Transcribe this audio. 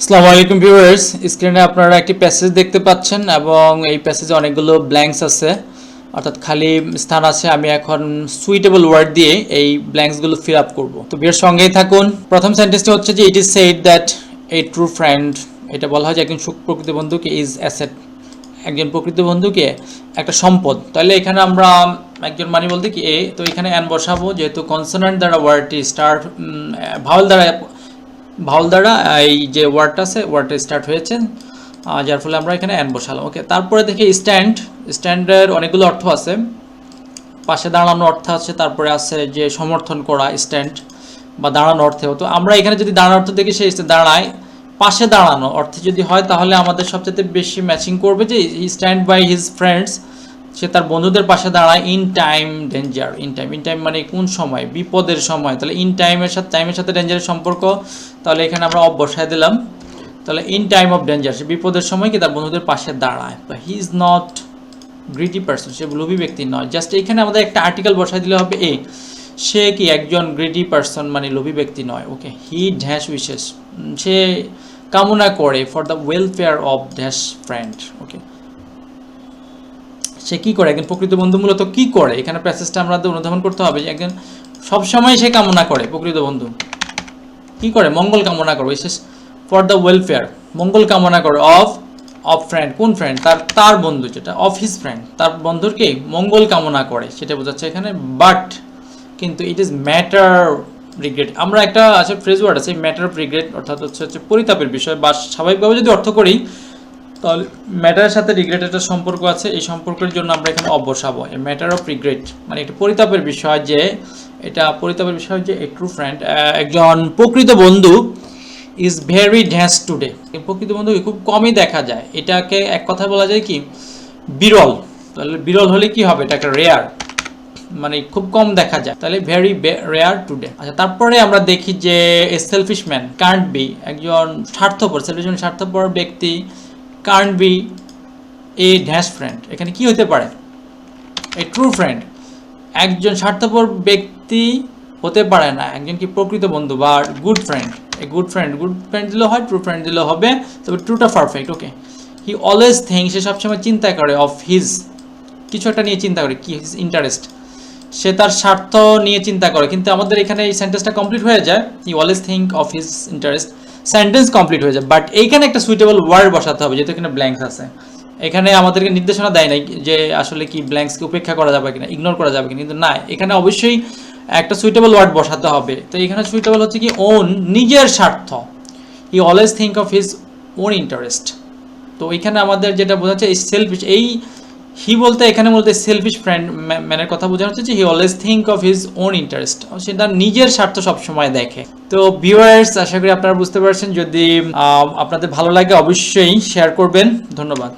আসসালামু আলাইকুম ভিউয়ার্স, স্ক্রিনে আপনারা একটি প্যাসেজ দেখতে পাচ্ছেন এবং এই প্যাসেজে অনেকগুলো ব্ল্যাঙ্কস আছে, অর্থাৎ খালি স্থান আছে। আমি এখন সুইটেবল ওয়ার্ড দিয়ে এই ব্ল্যাঙ্কসগুলো ফিল আপ করব। তো ভিউয়ার্স সঙ্গেই থাকুন। প্রথম সেন্টেন্সটি হচ্ছে যে it is said that a true friend, এটা বলা হয় যে একজন প্রকৃত বন্ধুকে ইজ অ্যাসেট, একজন প্রকৃত বন্ধুকে একটা সম্পদ। তাহলে এখানে আমরা একজন মানে বলতে কি এ, তো এখানে অ্যান বসাবো যেহেতু কনসোনেন্ট দ্বারা ওয়ার্ডটি স্টার্ট, ভাওয়াল দ্বারা এই যে ওয়ার্ডটা আছে ওয়ার্ডটা স্টার্ট হয়েছে, যার ফলে আমরা এখানে অ্যান বসালাম। ওকে, তারপরে দেখি স্ট্যান্ডের অনেকগুলো অর্থ আছে। পাশে দাঁড়ানো অর্থ আছে, তারপরে আছে যে সমর্থন করা, স্ট্যান্ড বা দাঁড়ানো অর্থে হতো। আমরা এখানে যদি দাঁড়ানো অর্থ দেখি সে দাঁড়ায়, পাশে দাঁড়ানো অর্থে যদি হয় তাহলে আমাদের সবচেয়ে বেশি ম্যাচিং করবে যে হি স্ট্যান্ড বাই হিজ ফ্রেন্ডস, সে তার বন্ধুদের পাশে দাঁড়ায় in time danger. In time মানে কোন সময়, বিপদের সময়। তাহলে ইন টাইমের সাথে ডেঞ্জারের সম্পর্ক, তাহলে এখানে আমরা অফ বসায় দিলাম। তাহলে ইন টাইম অফ ডেঞ্জার, সে বিপদের সময় কি তার বন্ধুদের পাশে দাঁড়ায়। He is not greedy person, সে লোভী ব্যক্তি নয়। জাস্ট এখানে আমাদের একটা আর্টিকেল বসাই দিলে হবে এ, সে কি একজন গ্রিডি পারসন মানে লোভী ব্যক্তি নয়। ওকে, হি ড্যাশ উইশেস, সে কামনা করে for the welfare of dash friend. Okay, সে কী করে, একজন প্রকৃত বন্ধু মূলত কী করে, এখানে প্যাসেজটা আমাদের অনুধাবন করতে হবে যে একজন সবসময় সে কামনা করে, প্রকৃত বন্ধু কী করে, মঙ্গল কামনা করে, বিশেষ ফর দ্য ওয়েলফেয়ার, মঙ্গল কামনা করে অফ ফ্রেন্ড, কোন ফ্রেন্ড, তার বন্ধু যেটা, অফ হিজ ফ্রেন্ড, তার বন্ধুরকে মঙ্গল কামনা করে সেটা বোঝাচ্ছে এখানে। বাট কিন্তু ইট ইজ ম্যাটার রিগ্রেট, আমরা একটা আছে ফ্রেজ ওয়ার্ড আছে ম্যাটার অফ রিগ্রেট, অর্থাৎ হচ্ছে পরিতাপের বিষয়, বা স্বাভাবিকভাবে যদি অর্থ করি তাহলে ম্যাটারের সাথে রিগ্রেটের একটা সম্পর্ক আছে, এই সম্পর্কের জন্য আমরা এখানে অফ বসাবো। এ ম্যাটার অফ রিগ্রেট মানে একটা পরিতাপের বিষয়, যে এটা পরিতাপের বিষয় যে এ ট্রু ফ্রেন্ড, একজন প্রকৃত বন্ধু ইজ ভেরি ড্যাশ টুডে, প্রকৃত বন্ধু খুব কমই দেখা যায়। এটাকে এক কথা বলা যায় কি বিরল। তাহলে বিরল হলে কি হবে, এটা একটা রেয়ার, মানে খুব কম দেখা যায়, তাহলে ভেরি রেয়ার টুডে। আচ্ছা, তারপরে আমরা দেখি যে a selfish man can't be, একজন স্বার্থপর, সেলফিশ ম্যান স্বার্থপর ব্যক্তি can't B a dash friend, এখানে কি হতে পারে, এ ট্রু ফ্রেন্ড, একজন স্বার্থপর ব্যক্তি হতে পারে না একজন কি প্রকৃত বন্ধু বা good friend. A good friend দিলেও হয়, ট্রু ফ্রেন্ড দিলেও হবে, তবে ট্রুটা perfect. Okay, he always think, সে সবসময় চিন্তা করে অফ হিজ, কিছু একটা নিয়ে চিন্তা করে, কি হিজ ইন্টারেস্ট, সে তার স্বার্থ নিয়ে চিন্তা করে। কিন্তু আমাদের এখানে এই সেন্টেন্সটা কমপ্লিট হয়ে যায়, হি always think of his interest, sentence complete হয়ে যায়। বাট এইখানে একটা সুইটেবল ওয়ার্ড বসাতে হবে, যেহেতু এখানে ব্ল্যাঙ্কস আছে। এখানে আমাদেরকে নির্দেশনা দেয় নাই যে আসলে কি ব্ল্যাঙ্কসকে উপেক্ষা করা যাবে কিনা, ইগনোর করা যাবে কিনা, কিন্তু না, এখানে অবশ্যই একটা সুইটেবল ওয়ার্ড বসাতে হবে। তো এখানে সুইটেবল হচ্ছে কি ওন, নিজের স্বার্থ, হি always think of his own interest. তো এখানে আমাদের যেটা বোঝাচ্ছে এই সেলফিশ, এই হি বলতে এখানে বলতে সেলফিশ ফ্রেন্ড ম্যানের কথা বোঝানো হচ্ছে যে হি always think of his own interest, সেটা নিজের স্বার্থ সবসময় দেখে। তো ভিউয়ার্স, আশা করি আপনারা বুঝতে পারছেন। যদি আপনাদের ভালো লাগে অবশ্যই শেয়ার করবেন। ধন্যবাদ।